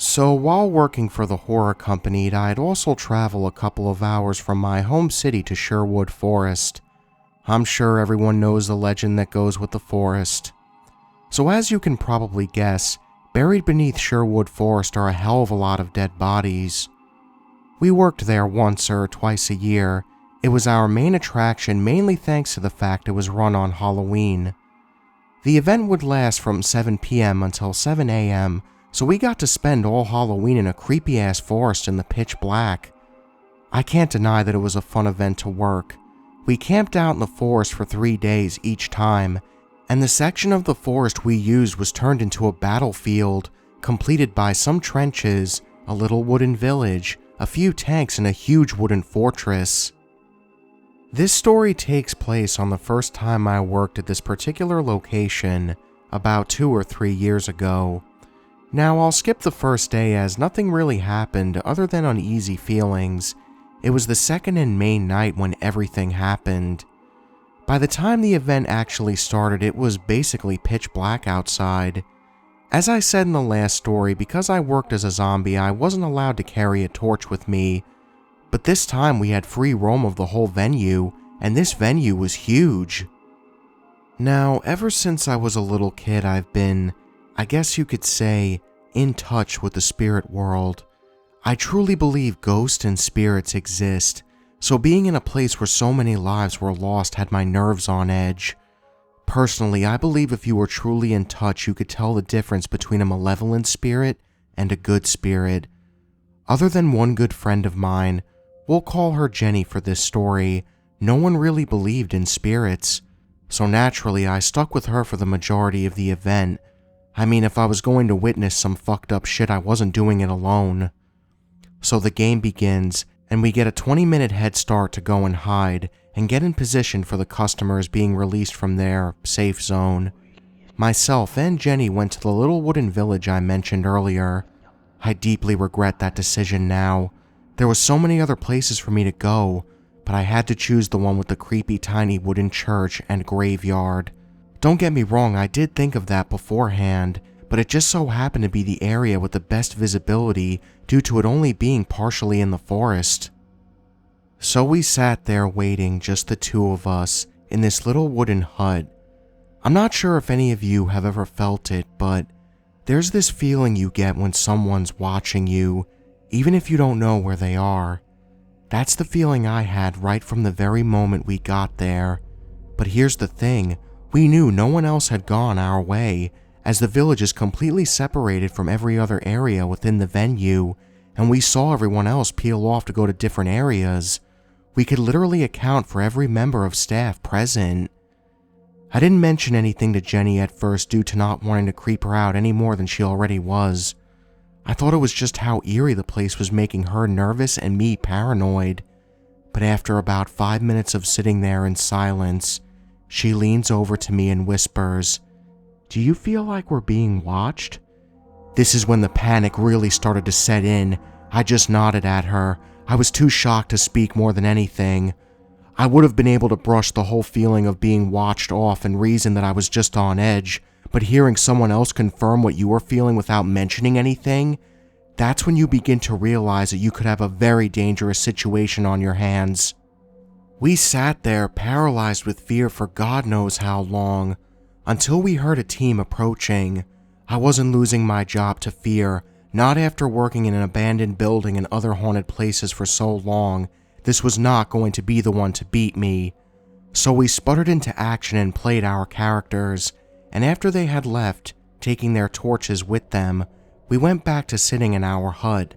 So while working for the horror company, I'd also travel a couple of hours from my home city to Sherwood Forest. I'm sure everyone knows the legend that goes with the forest. So as you can probably guess, buried beneath Sherwood Forest are a hell of a lot of dead bodies. We worked there once or twice a year. It was our main attraction, mainly thanks to the fact it was run on Halloween. The event would last from 7 p.m. until 7 a.m., so we got to spend all Halloween in a creepy-ass forest in the pitch black. I can't deny that it was a fun event to work. We camped out in the forest for 3 days each time, and the section of the forest we used was turned into a battlefield, completed by some trenches, a little wooden village, a few tanks, and a huge wooden fortress. This story takes place on the first time I worked at this particular location, about 2 or 3 years ago. Now, I'll skip the first day as nothing really happened other than uneasy feelings. It was the second and main night when everything happened. By the time the event actually started, it was basically pitch black outside. As I said in the last story, because I worked as a zombie, I wasn't allowed to carry a torch with me. But this time we had free roam of the whole venue, and this venue was huge. Now, ever since I was a little kid, I've been, I guess you could say, in touch with the spirit world. I truly believe ghosts and spirits exist, so being in a place where so many lives were lost had my nerves on edge. Personally, I believe if you were truly in touch, you could tell the difference between a malevolent spirit and a good spirit. Other than one good friend of mine, we'll call her Jenny for this story, no one really believed in spirits, so naturally I stuck with her for the majority of the event. I mean, if I was going to witness some fucked up shit, I wasn't doing it alone. So the game begins, and we get a 20-minute head start to go and hide, and get in position for the customers being released from their safe zone. Myself and Jenny went to the little wooden village I mentioned earlier. I deeply regret that decision now. There were so many other places for me to go, but I had to choose the one with the creepy tiny wooden church and graveyard. Don't get me wrong, I did think of that beforehand, but it just so happened to be the area with the best visibility due to it only being partially in the forest. So we sat there waiting, just the two of us, in this little wooden hut. I'm not sure if any of you have ever felt it, but there's this feeling you get when someone's watching you, even if you don't know where they are. That's the feeling I had right from the very moment we got there. But here's the thing. We knew no one else had gone our way, as the village is completely separated from every other area within the venue, and we saw everyone else peel off to go to different areas. We could literally account for every member of staff present. I didn't mention anything to Jenny at first due to not wanting to creep her out any more than she already was. I thought it was just how eerie the place was making her nervous and me paranoid. But after about 5 minutes of sitting there in silence, she leans over to me and whispers, "Do you feel like we're being watched?" This is when the panic really started to set in. I just nodded at her. I was too shocked to speak more than anything. I would have been able to brush the whole feeling of being watched off and reason that I was just on edge, but hearing someone else confirm what you were feeling without mentioning anything, that's when you begin to realize that you could have a very dangerous situation on your hands. We sat there paralyzed with fear for God knows how long, until we heard a team approaching. I wasn't losing my job to fear, not after working in an abandoned building and other haunted places for so long. This was not going to be the one to beat me. So we sputtered into action and played our characters, and after they had left, taking their torches with them, we went back to sitting in our hut.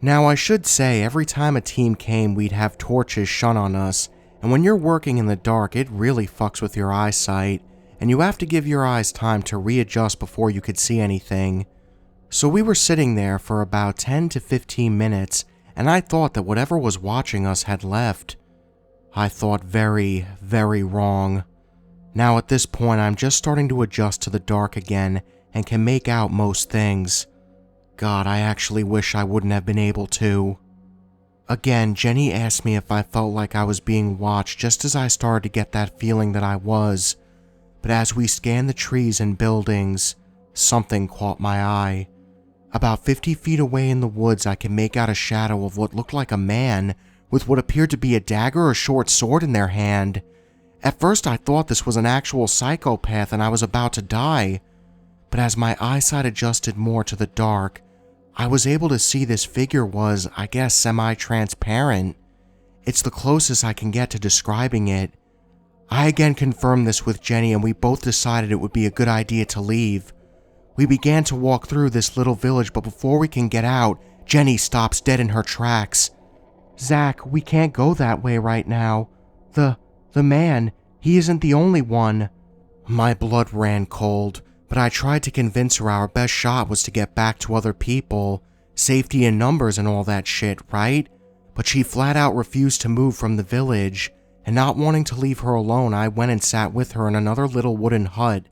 Now I should say, every time a team came, we'd have torches shone on us, and when you're working in the dark, it really fucks with your eyesight, and you have to give your eyes time to readjust before you could see anything. So we were sitting there for about 10 to 15 minutes, and I thought that whatever was watching us had left. I thought very, very wrong. Now at this point, I'm just starting to adjust to the dark again and can make out most things. God, I actually wish I wouldn't have been able to. Again, Jenny asked me if I felt like I was being watched just as I started to get that feeling that I was. But as we scanned the trees and buildings, something caught my eye. About 50 feet away in the woods, I could make out a shadow of what looked like a man with what appeared to be a dagger or short sword in their hand. At first I thought this was an actual psychopath and I was about to die, but as my eyesight adjusted more to the dark, I was able to see this figure was, I guess, semi-transparent. It's the closest I can get to describing it. I again confirmed this with Jenny and we both decided it would be a good idea to leave. We began to walk through this little village, but before we can get out, Jenny stops dead in her tracks. "Zach, we can't go that way right now. The man, he isn't the only one." My blood ran cold, but I tried to convince her our best shot was to get back to other people, safety in numbers and all that shit, right? But she flat out refused to move from the village, and not wanting to leave her alone, I went and sat with her in another little wooden hut.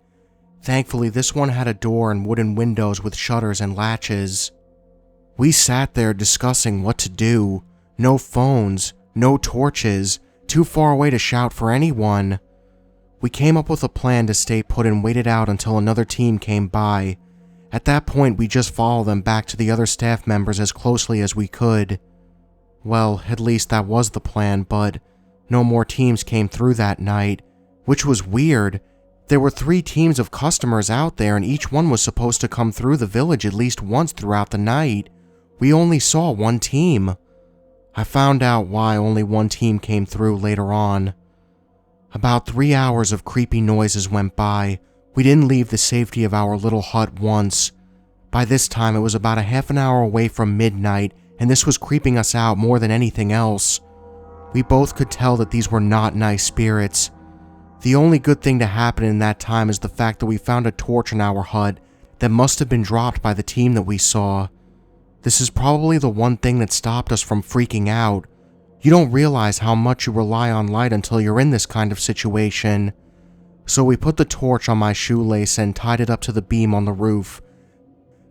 Thankfully, this one had a door and wooden windows with shutters and latches. We sat there discussing what to do. No phones, no torches, too far away to shout for anyone. We came up with a plan to stay put and waited out until another team came by. At that point, we just followed them back to the other staff members as closely as we could. Well, at least that was the plan, but no more teams came through that night, which was weird. There were 3 teams of customers out there and each one was supposed to come through the village at least once throughout the night. We only saw 1 team. I found out why only 1 team came through later on. About 3 hours of creepy noises went by. We didn't leave the safety of our little hut once. By this time it was about a half an hour away from midnight, and this was creeping us out more than anything else. We both could tell that these were not nice spirits. The only good thing to happen in that time is the fact that we found a torch in our hut that must have been dropped by the team that we saw. This is probably the one thing that stopped us from freaking out. You don't realize how much you rely on light until you're in this kind of situation. So we put the torch on my shoelace and tied it up to the beam on the roof.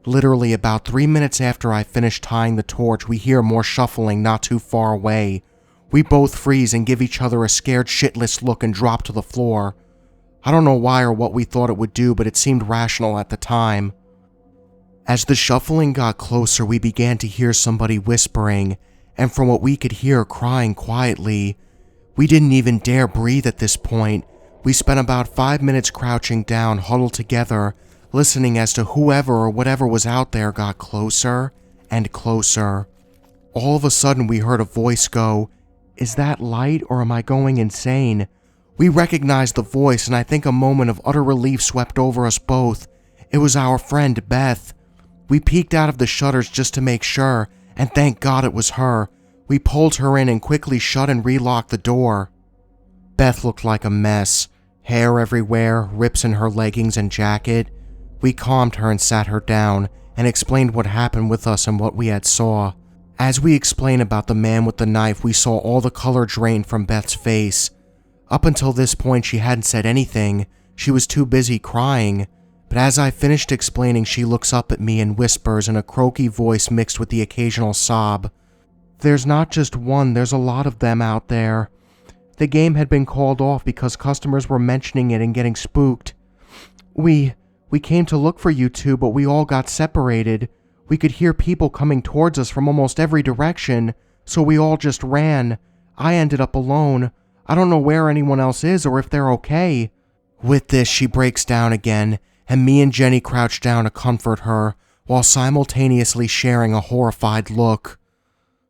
Literally about 3 minutes after I finished tying the torch, we hear more shuffling not too far away. We both freeze and give each other a scared shitless look and drop to the floor. I don't know why or what we thought it would do, but it seemed rational at the time. As the shuffling got closer, we began to hear somebody whispering, and from what we could hear, crying quietly. We didn't even dare breathe at this point. We spent about 5 minutes crouching down, huddled together, listening as to whoever or whatever was out there got closer and closer. All of a sudden, we heard a voice go, "Is that light or am I going insane?" We recognized the voice, and I think a moment of utter relief swept over us both. It was our friend Beth. We peeked out of the shutters just to make sure, and thank God it was her. We pulled her in and quickly shut and relocked the door. Beth looked like a mess. Hair everywhere, rips in her leggings and jacket. We calmed her and sat her down, and explained what happened with us and what we had saw. As we explained about the man with the knife, we saw all the color drain from Beth's face. Up until this point, she hadn't said anything. She was too busy crying. But as I finished explaining, she looks up at me and whispers in a croaky voice mixed with the occasional sob, "There's not just one, there's a lot of them out there. The game had been called off because customers were mentioning it and getting spooked. We came to look for you two, but we all got separated. We could hear people coming towards us from almost every direction, so we all just ran. I ended up alone. I don't know where anyone else is or if they're okay." With this, she breaks down again, and me and Jenny crouch down to comfort her, while simultaneously sharing a horrified look.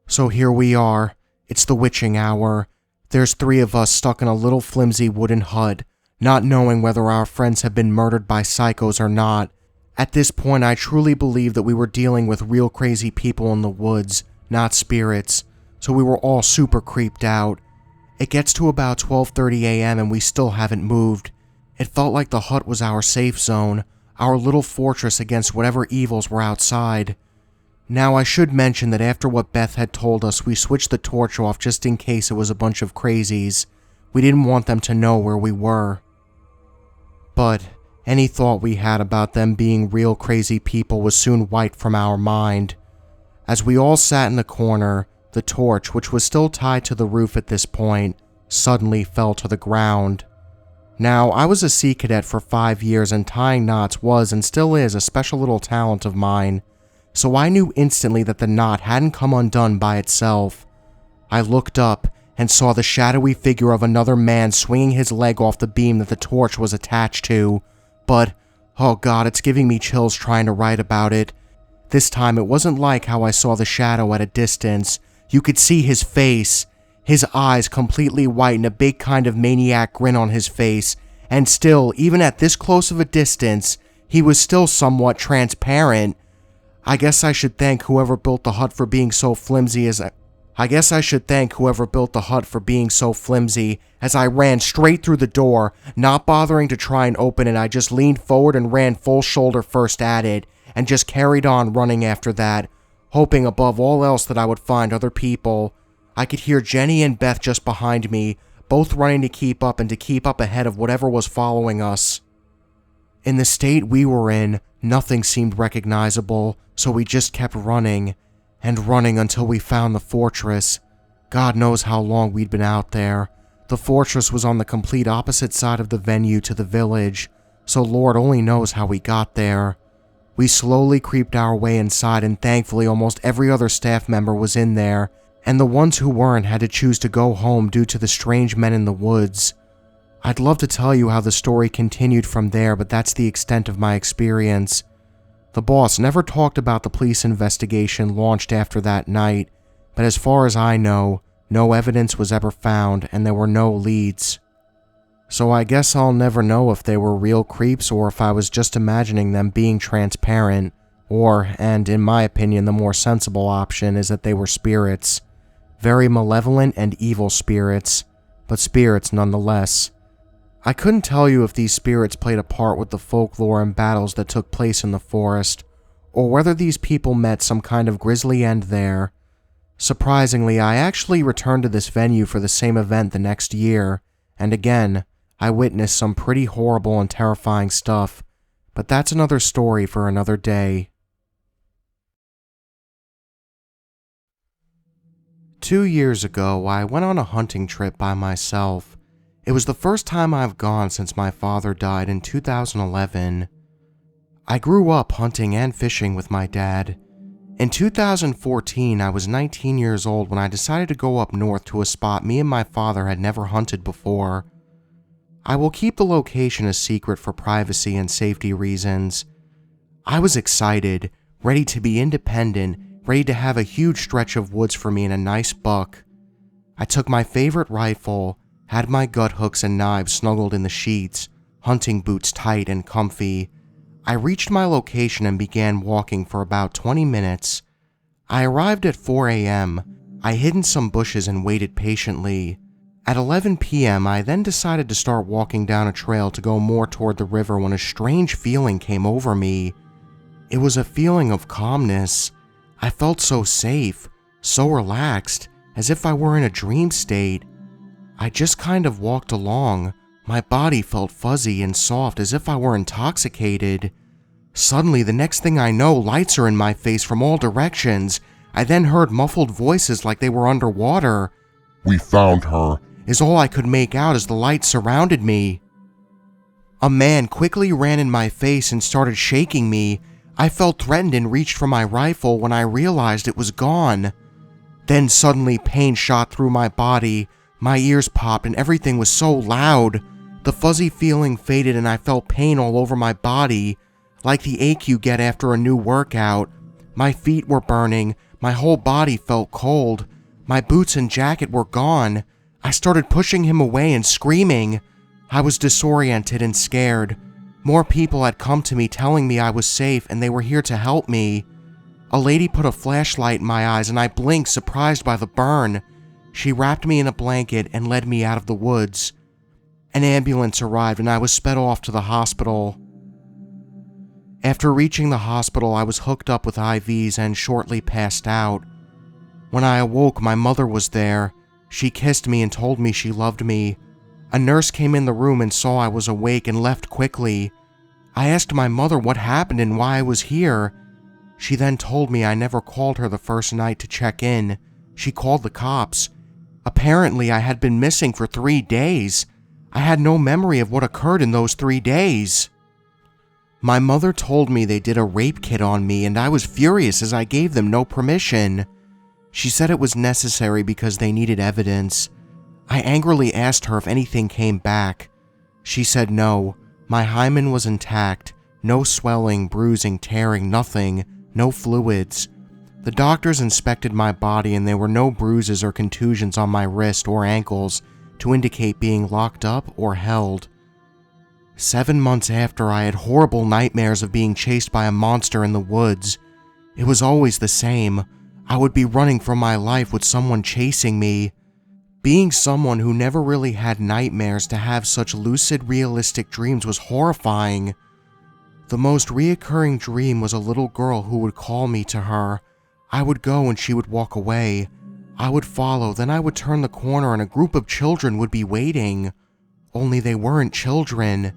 So here we are. It's the witching hour. There's 3 of us stuck in a little flimsy wooden hut, not knowing whether our friends have been murdered by psychos or not. At this point, I truly believe that we were dealing with real crazy people in the woods, not spirits, so we were all super creeped out. It gets to about 12:30 a.m. and we still haven't moved. It felt like the hut was our safe zone, our little fortress against whatever evils were outside. Now I should mention that after what Beth had told us, we switched the torch off just in case it was a bunch of crazies. We didn't want them to know where we were. But any thought we had about them being real crazy people was soon wiped from our mind. As we all sat in the corner, the torch, which was still tied to the roof at this point, suddenly fell to the ground. Now, I was a sea cadet for 5 years and tying knots was and still is a special little talent of mine. so I knew instantly that the knot hadn't come undone by itself. I looked up and saw the shadowy figure of another man swinging his leg off the beam that the torch was attached to, but, oh god, it's giving me chills trying to write about it. This time it wasn't like how I saw the shadow at a distance. You could see his face, his eyes completely white and a big kind of maniac grin on his face, and still, even at this close of a distance, he was still somewhat transparent. I guess I should thank whoever built the hut for being so flimsy as I ran straight through the door, not bothering to try and open it. I just leaned forward and ran full shoulder first at it, and just carried on running after that, hoping above all else that I would find other people. I could hear Jenny and Beth just behind me, both running to keep up and to keep up ahead of whatever was following us. In the state we were in, nothing seemed recognizable, so we just kept running and running until we found the fortress. God knows how long we'd been out there. The fortress was on the complete opposite side of the venue to the village, so Lord only knows how we got there. We slowly creeped our way inside, and thankfully almost every other staff member was in there, and the ones who weren't had to choose to go home due to the strange men in the woods. I'd love to tell you how the story continued from there, but that's the extent of my experience. The boss never talked about the police investigation launched after that night, but as far as I know, no evidence was ever found and there were no leads. So I guess I'll never know if they were real creeps or if I was just imagining them being transparent, or, and in my opinion the more sensible option, is that they were spirits. Very malevolent and evil spirits, but spirits nonetheless. I couldn't tell you if these spirits played a part with the folklore and battles that took place in the forest, or whether these people met some kind of grisly end there. Surprisingly, I actually returned to this venue for the same event the next year, and again, I witnessed some pretty horrible and terrifying stuff, but that's another story for another day. 2 years ago, I went on a hunting trip by myself. It was the first time I've gone since my father died in 2011. I grew up hunting and fishing with my dad. In 2014, I was 19 years old when I decided to go up north to a spot me and my father had never hunted before. I will keep the location a secret for privacy and safety reasons. I was excited, ready to be independent, ready to have a huge stretch of woods for me and a nice buck. I took my favorite rifle, had my gut hooks and knives snuggled in the sheets, hunting boots tight and comfy. I reached my location and began walking for about 20 minutes. I arrived at 4 a.m. I hid in some bushes and waited patiently. At 11 p.m., I then decided to start walking down a trail to go more toward the river when a strange feeling came over me. It was a feeling of calmness. I felt so safe, so relaxed, as if I were in a dream state. I just kind of walked along. My body felt fuzzy and soft as if I were intoxicated. Suddenly, the next thing I know, lights are in my face from all directions. I then heard muffled voices like they were underwater. "We found her," is all I could make out as the lights surrounded me. A man quickly ran in my face and started shaking me. I felt threatened and reached for my rifle when I realized it was gone. Then suddenly pain shot through my body. My ears popped and everything was so loud. The fuzzy feeling faded and I felt pain all over my body, like the ache you get after a new workout. My feet were burning. My whole body felt cold. My boots and jacket were gone. I started pushing him away and screaming. I was disoriented and scared. More people had come to me telling me I was safe and they were here to help me. A lady put a flashlight in my eyes and I blinked, surprised by the burn. She wrapped me in a blanket and led me out of the woods. An ambulance arrived and I was sped off to the hospital. After reaching the hospital, I was hooked up with IVs and shortly passed out. When I awoke, my mother was there. She kissed me and told me she loved me. A nurse came in the room and saw I was awake and left quickly. I asked my mother what happened and why I was here. She then told me I never called her the first night to check in. She called the cops. Apparently, I had been missing for 3 days. I had no memory of what occurred in those 3 days. My mother told me they did a rape kit on me, and I was furious as I gave them no permission. She said it was necessary because they needed evidence. I angrily asked her if anything came back. She said no. My hymen was intact. No swelling, bruising, tearing, nothing. No fluids. The doctors inspected my body and there were no bruises or contusions on my wrist or ankles to indicate being locked up or held. 7 months after, I had horrible nightmares of being chased by a monster in the woods. It was always the same. I would be running for my life with someone chasing me. Being someone who never really had nightmares, to have such lucid, realistic dreams was horrifying. The most reoccurring dream was a little girl who would call me to her. I would go and she would walk away. I would follow, then I would turn the corner and a group of children would be waiting. Only they weren't children.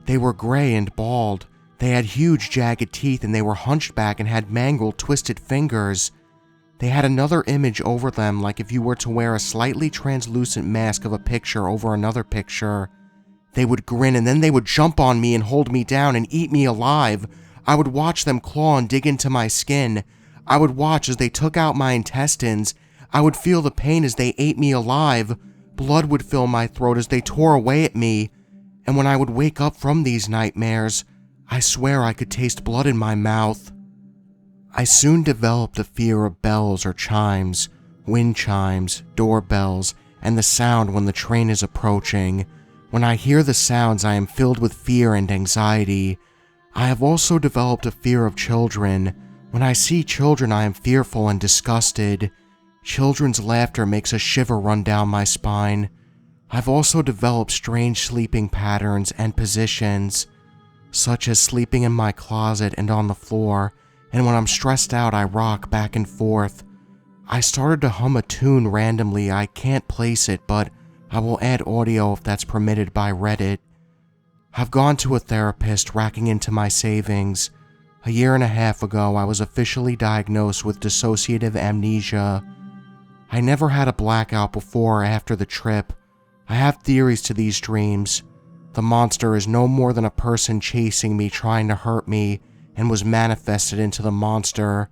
They were gray and bald. They had huge jagged teeth and they were hunchback and had mangled, twisted fingers. They had another image over them, like if you were to wear a slightly translucent mask of a picture over another picture. They would grin and then they would jump on me and hold me down and eat me alive. I would watch them claw and dig into my skin. I would watch as they took out my intestines. I would feel the pain as they ate me alive. Blood would fill my throat as they tore away at me. And when I would wake up from these nightmares, I swear I could taste blood in my mouth. I soon developed a fear of bells or chimes, wind chimes, doorbells, and the sound when the train is approaching. When I hear the sounds, I am filled with fear and anxiety. I have also developed a fear of children. When I see children, I am fearful and disgusted. Children's laughter makes a shiver run down my spine. I've also developed strange sleeping patterns and positions, such as sleeping in my closet and on the floor, and when I'm stressed out, I rock back and forth. I started to hum a tune randomly. I can't place it, but I will add audio if that's permitted by Reddit. I've gone to a therapist, racking into my savings. A year and a half ago, I was officially diagnosed with dissociative amnesia. I never had a blackout before or after the trip. I have theories to these dreams. The monster is no more than a person chasing me, trying to hurt me, and was manifested into the monster.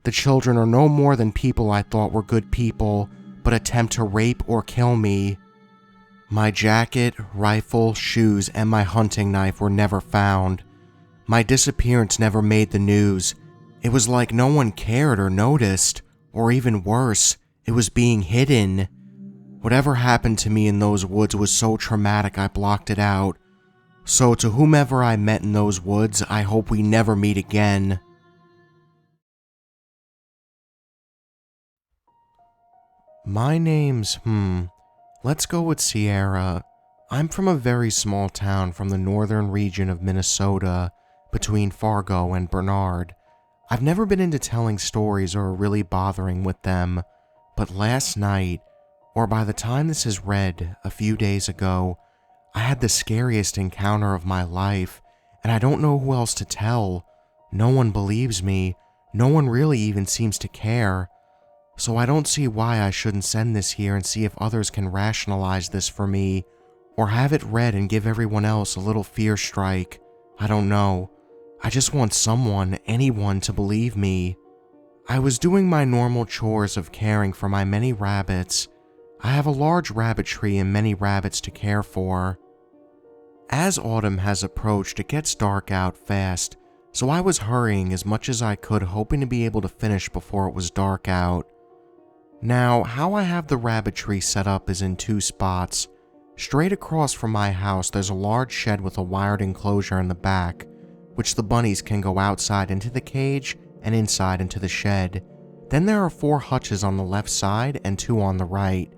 The children are no more than people I thought were good people, but attempt to rape or kill me. My jacket, rifle, shoes, and my hunting knife were never found. My disappearance never made the news. It was like no one cared or noticed, or even worse, it was being hidden. Whatever happened to me in those woods was so traumatic I blocked it out. So to whomever I met in those woods, I hope we never meet again. My name's, let's go with Sierra. I'm from a very small town from the northern region of Minnesota, between Fargo and Bernard. I've never been into telling stories or really bothering with them, but last night, or by the time this is read, a few days ago, I had the scariest encounter of my life, and I don't know who else to tell. No one believes me. No one really even seems to care. So I don't see why I shouldn't send this here and see if others can rationalize this for me, or have it read and give everyone else a little fear strike. I don't know. I just want someone, anyone, to believe me. I was doing my normal chores of caring for my many rabbits. I have a large rabbit tree and many rabbits to care for. As autumn has approached, it gets dark out fast, so I was hurrying as much as I could, hoping to be able to finish before it was dark out. Now, how I have the rabbit tree set up is in 2 spots. Straight across from my house, there's a large shed with a wired enclosure in the back, which the bunnies can go outside into the cage and inside into the shed. Then there are 4 hutches on the left side and 2 on the right.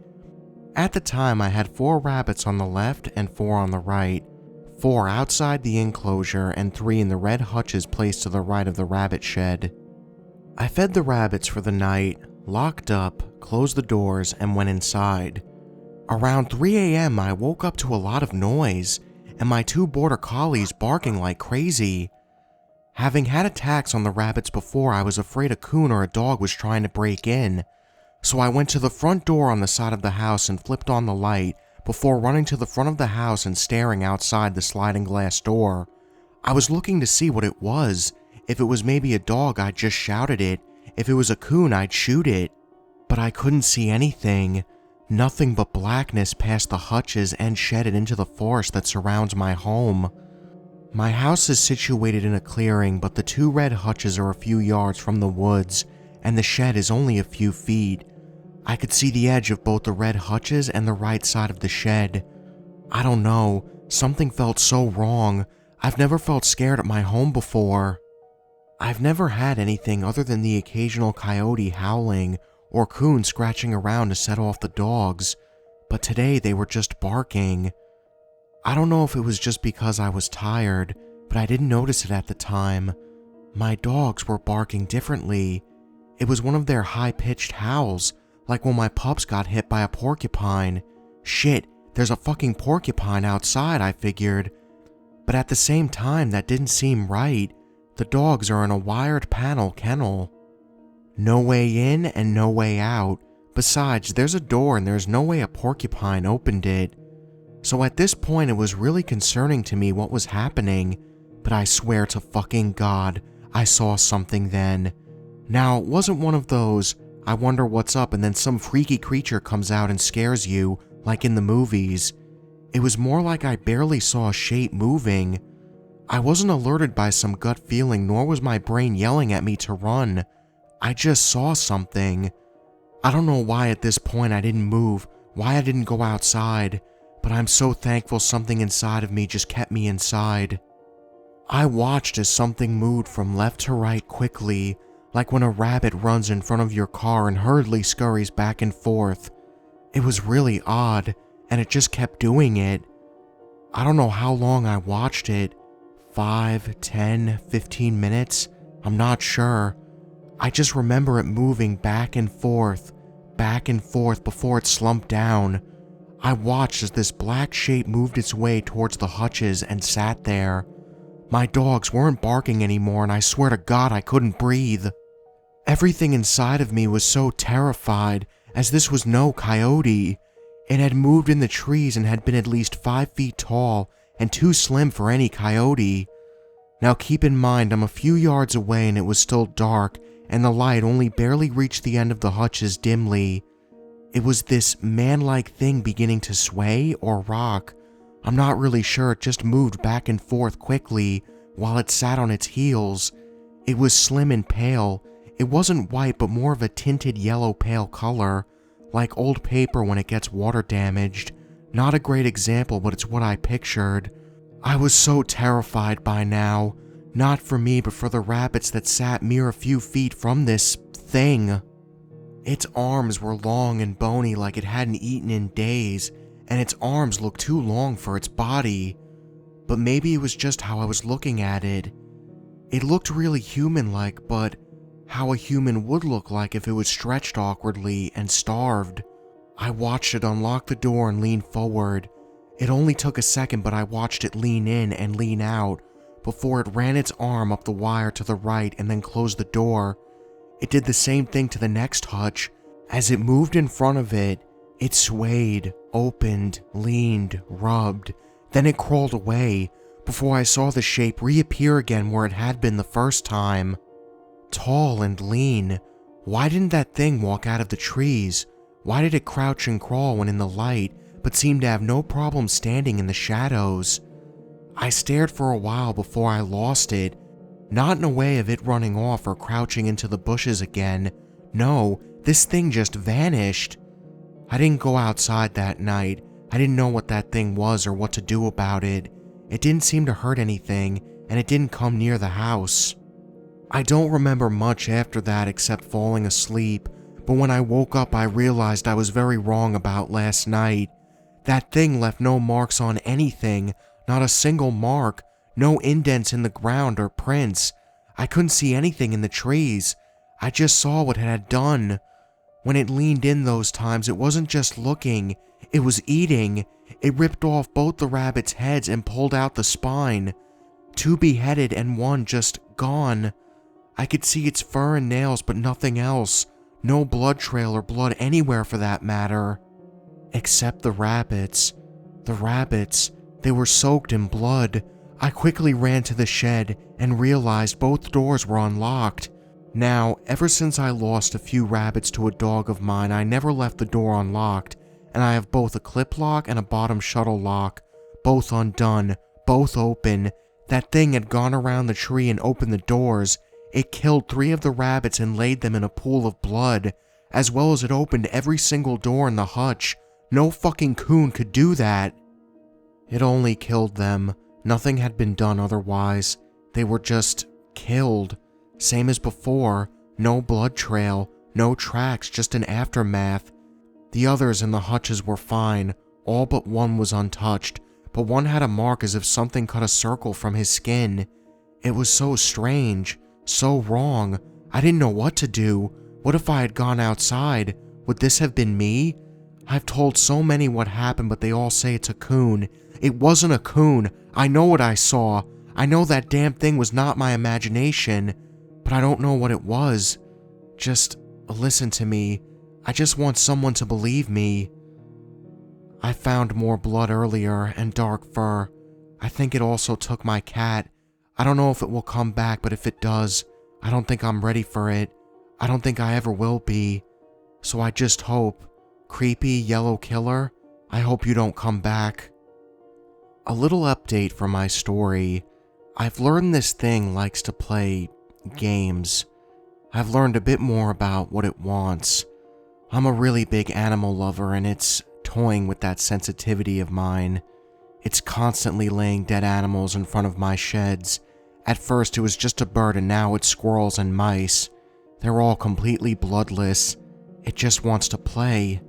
At the time, I had 4 rabbits on the left and 4 on the right, 4 outside the enclosure and 3 in the red hutches placed to the right of the rabbit shed. I fed the rabbits for the night, locked up, closed the doors, and went inside. Around 3 a.m., I woke up to a lot of noise, and my 2 border collies barking like crazy. Having had attacks on the rabbits before, I was afraid a coon or a dog was trying to break in, so I went to the front door on the side of the house and flipped on the light before running to the front of the house and staring outside the sliding glass door. I was looking to see what it was. If it was maybe a dog, I'd just shout at it. If it was a coon, I'd shoot it. But I couldn't see anything. Nothing but blackness past the hutches and shedded into the forest that surrounds my home. My house is situated in a clearing, but the two red hutches are a few yards from the woods, and the shed is only a few feet. I could see the edge of both the red hutches and the right side of the shed. I don't know, something felt so wrong. I've never felt scared at my home before. I've never had anything other than the occasional coyote howling or coon scratching around to set off the dogs, but today they were just barking. I don't know if it was just because I was tired, but I didn't notice it at the time. My dogs were barking differently. It was one of their high-pitched howls, like when my pups got hit by a porcupine. Shit, there's a fucking porcupine outside, I figured. But at the same time, that didn't seem right. The dogs are in a wired panel kennel. No way in and no way out. Besides, there's a door and there's no way a porcupine opened it. So at this point, it was really concerning to me what was happening, but I swear to fucking God, I saw something then. Now, it wasn't one of those, I wonder what's up and then some freaky creature comes out and scares you, like in the movies. It was more like I barely saw a shape moving. I wasn't alerted by some gut feeling, nor was my brain yelling at me to run. I just saw something. I don't know why at this point I didn't move, why I didn't go outside, but I'm so thankful something inside of me just kept me inside. I watched as something moved from left to right quickly, like when a rabbit runs in front of your car and hurriedly scurries back and forth. It was really odd, and it just kept doing it. I don't know how long I watched it, 5, 10, 15 minutes, I'm not sure. I just remember it moving back and forth before it slumped down. I watched as this black shape moved its way towards the hutches and sat there. My dogs weren't barking anymore, and I swear to God I couldn't breathe. Everything inside of me was so terrified, as this was no coyote. It had moved in the trees and had been at least 5 feet tall and too slim for any coyote. Now keep in mind I'm a few yards away and it was still dark, and the light only barely reached the end of the hutches dimly. It was this man-like thing beginning to sway or rock. I'm not really sure, it just moved back and forth quickly while it sat on its heels. It was slim and pale. It wasn't white but more of a tinted yellow pale color, like old paper when it gets water damaged. Not a great example, but it's what I pictured. I was so terrified by now. Not for me, but for the rabbits that sat mere a few feet from this thing. Its arms were long and bony like it hadn't eaten in days, and its arms looked too long for its body. But maybe it was just how I was looking at it. It looked really human-like, but how a human would look like if it was stretched awkwardly and starved. I watched it unlock the door and lean forward. It only took a second, but I watched it lean in and lean out before it ran its arm up the wire to the right and then closed the door. It did the same thing to the next hutch. As it moved in front of it, it swayed, opened, leaned, rubbed. Then it crawled away before I saw the shape reappear again where it had been the first time. Tall and lean. Why didn't that thing walk out of the trees? Why did it crouch and crawl when in the light, but seemed to have no problem standing in the shadows? I stared for a while before I lost it. Not in a way of it running off or crouching into the bushes again. No, this thing just vanished. I didn't go outside that night. I didn't know what that thing was or what to do about it. It didn't seem to hurt anything, and it didn't come near the house. I don't remember much after that except falling asleep, but when I woke up I realized I was very wrong about last night. That thing left no marks on anything, not a single mark. No indents in the ground or prints. I couldn't see anything in the trees. I just saw what it had done. When it leaned in those times, it wasn't just looking, it was eating. It ripped off both the rabbits' heads and pulled out the spine. 2 beheaded and 1 just gone. I could see its fur and nails, but nothing else. No blood trail or blood anywhere for that matter. Except the rabbits. The rabbits, they were soaked in blood. I quickly ran to the shed and realized both doors were unlocked. Now, ever since I lost a few rabbits to a dog of mine, I never left the door unlocked, and I have both a clip lock and a bottom shuttle lock, both undone, both open. That thing had gone around the tree and opened the doors. It killed 3 of the rabbits and laid them in a pool of blood, as well as it opened every single door in the hutch. No fucking coon could do that. It only killed them. Nothing had been done otherwise. They were just killed. Same as before. No blood trail, no tracks, just an aftermath. The others in the hutches were fine. All but one was untouched, but one had a mark as if something cut a circle from his skin. It was so strange, so wrong. I didn't know what to do. What if I had gone outside? Would this have been me? I've told so many what happened, but they all say it's a coon. It wasn't a coon. I know what I saw. I know that damn thing was not my imagination, but I don't know what it was. Just listen to me. I just want someone to believe me. I found more blood earlier and dark fur. I think it also took my cat. I don't know if it will come back, but if it does, I don't think I'm ready for it. I don't think I ever will be. So I just hope, creepy yellow killer, I hope you don't come back. A little update from my story. I've learned this thing likes to play games. I've learned a bit more about what it wants. I'm a really big animal lover, and it's toying with that sensitivity of mine. It's constantly laying dead animals in front of my sheds. At first it was just a bird, and now it's squirrels and mice. They're all completely bloodless. It just wants to play.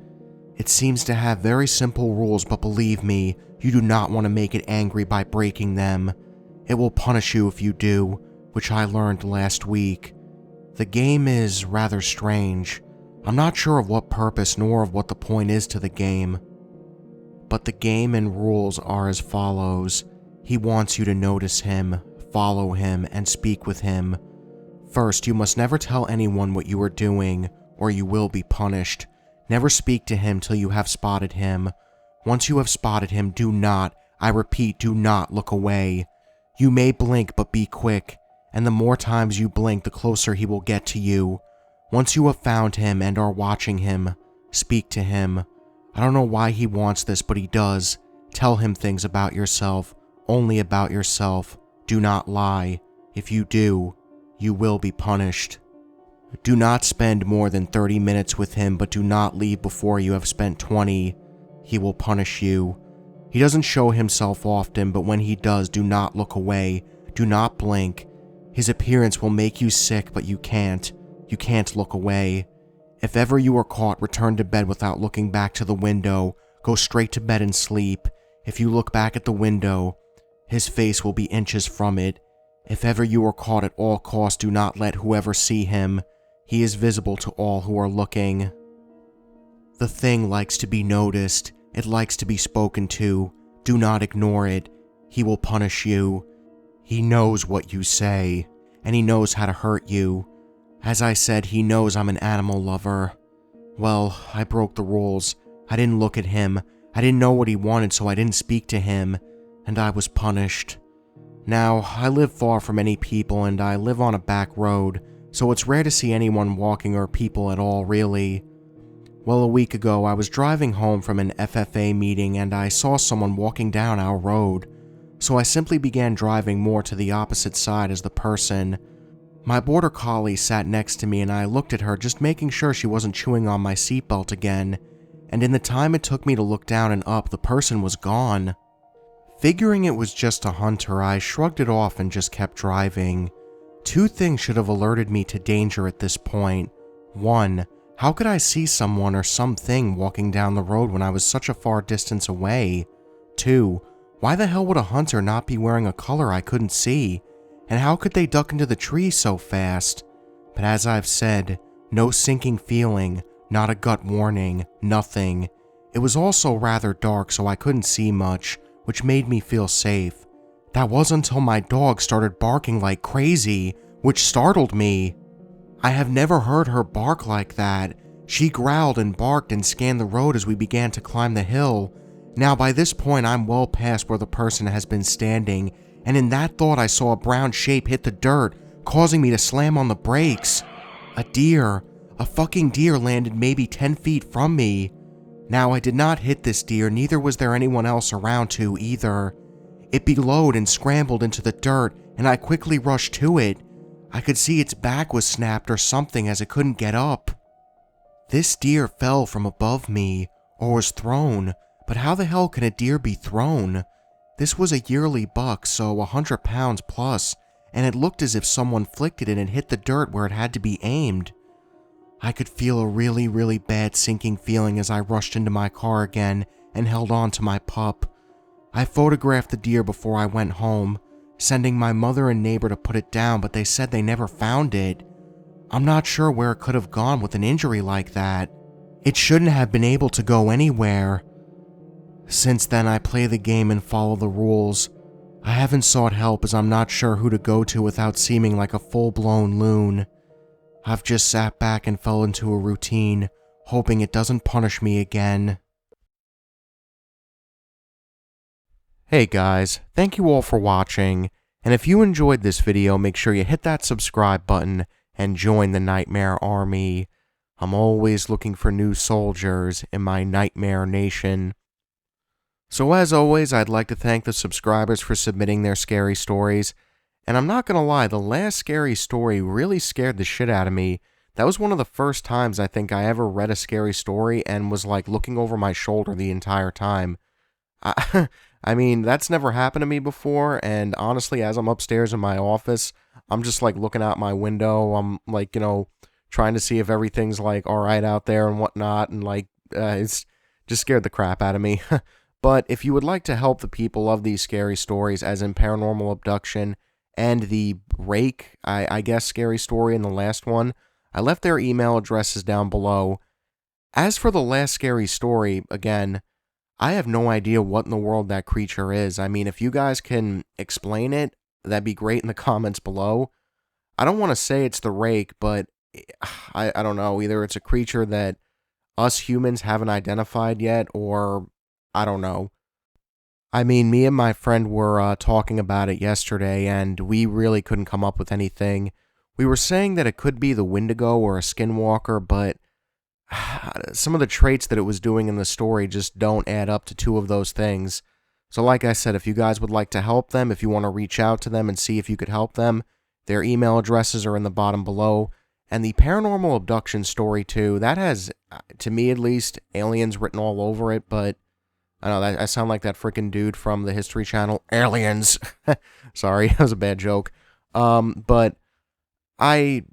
It seems to have very simple rules, but believe me, you do not want to make it angry by breaking them. It will punish you if you do, which I learned last week. The game is rather strange. I'm not sure of what purpose nor of what the point is to the game. But the game and rules are as follows. He wants you to notice him, follow him, and speak with him. First, you must never tell anyone what you are doing, or you will be punished. Never speak to him till you have spotted him. Once you have spotted him, do not, I repeat, do not look away. You may blink, but be quick, and the more times you blink, the closer he will get to you. Once you have found him and are watching him, speak to him. I don't know why he wants this, but he does. Tell him things about yourself, only about yourself. Do not lie. If you do, you will be punished. Do not spend more than 30 minutes with him, but do not leave before you have spent 20. He will punish you. He doesn't show himself often, but when he does, do not look away. Do not blink. His appearance will make you sick, but you can't. You can't look away. If ever you are caught, return to bed without looking back to the window. Go straight to bed and sleep. If you look back at the window, his face will be inches from it. If ever you are caught, at all costs, do not let whoever see him. He is visible to all who are looking. The thing likes to be noticed. It likes to be spoken to. Do not ignore it. He will punish you. He knows what you say, and he knows how to hurt you. As I said, he knows I'm an animal lover. Well, I broke the rules. I didn't look at him. I didn't know what he wanted, so I didn't speak to him, and I was punished. Now, I live far from any people, and I live on a back road, so it's rare to see anyone walking or people at all, really. Well, a week ago, I was driving home from an FFA meeting, and I saw someone walking down our road, so I simply began driving more to the opposite side as the person. My border collie sat next to me, and I looked at her, just making sure she wasn't chewing on my seatbelt again, and in the time it took me to look down and up, the person was gone. Figuring it was just a hunter, I shrugged it off and just kept driving. Two things should have alerted me to danger at this point. One, how could I see someone or something walking down the road when I was such a far distance away? Two, why the hell would a hunter not be wearing a color I couldn't see? And how could they duck into the trees so fast? But as I've said, no sinking feeling, not a gut warning, nothing. It was also rather dark, so I couldn't see much, which made me feel safe. That wasn't until my dog started barking like crazy, which startled me. I have never heard her bark like that. She growled and barked and scanned the road as we began to climb the hill. Now by this point I'm well past where the person has been standing, and in that thought I saw a brown shape hit the dirt, causing me to slam on the brakes. A deer, a fucking deer landed maybe 10 feet from me. Now, I did not hit this deer, neither was there anyone else around to either. It bellowed and scrambled into the dirt, and I quickly rushed to it. I could see its back was snapped or something as it couldn't get up. This deer fell from above me, or was thrown, but how the hell can a deer be thrown? This was a yearly buck, so 100 pounds plus, and it looked as if someone flicked it and it hit the dirt where it had to be aimed. I could feel a really, really bad sinking feeling as I rushed into my car again and held on to my pup. I photographed the deer before I went home, sending my mother and neighbor to put it down, but they said they never found it. I'm not sure where it could have gone with an injury like that. It shouldn't have been able to go anywhere. Since then, I play the game and follow the rules. I haven't sought help as I'm not sure who to go to without seeming like a full-blown loon. I've just sat back and fell into a routine, hoping it doesn't punish me again. Hey guys, thank you all for watching, and if you enjoyed this video, make sure you hit that subscribe button and join the Nightmare Army. I'm always looking for new soldiers in my Nightmare Nation. So as always, I'd like to thank the subscribers for submitting their scary stories. And I'm not gonna lie, the last scary story really scared the shit out of me. That was one of the first times I think I ever read a scary story and was like looking over my shoulder the entire time. I mean, that's never happened to me before, and honestly, as I'm upstairs in my office, I'm just like looking out my window. I'm like, trying to see if everything's like alright out there and whatnot, and like, it's just scared the crap out of me. But if you would like to help the people of these scary stories, as in Paranormal Abduction and the Rake, I guess, scary story in the last one, I left their email addresses down below. As for the last scary story, again, I have no idea what in the world that creature is. I mean, if you guys can explain it, that'd be great in the comments below. I don't want to say it's the Rake, but I don't know. Either it's a creature that us humans haven't identified yet, or I don't know. I mean, me and my friend were talking about it yesterday, and we really couldn't come up with anything. We were saying that it could be the Wendigo or a skinwalker, but some of the traits that it was doing in the story just don't add up to two of those things. So like I said, if you guys would like to help them, if you want to reach out to them and see if you could help them, their email addresses are in the bottom below. And the Paranormal Abduction story, too, that has, to me at least, aliens written all over it, but I know, I sound like that freaking dude from the History Channel. Aliens! Sorry, that was a bad joke. But I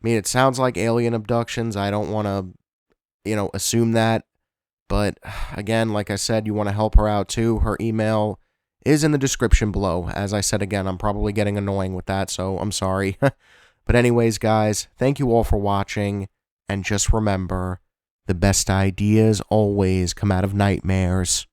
mean, it sounds like alien abductions. I don't want to, assume that. But again, like I said, you want to help her out too. Her email is in the description below. As I said again, I'm probably getting annoying with that, so I'm sorry. But anyways, guys, thank you all for watching. And just remember, the best ideas always come out of nightmares.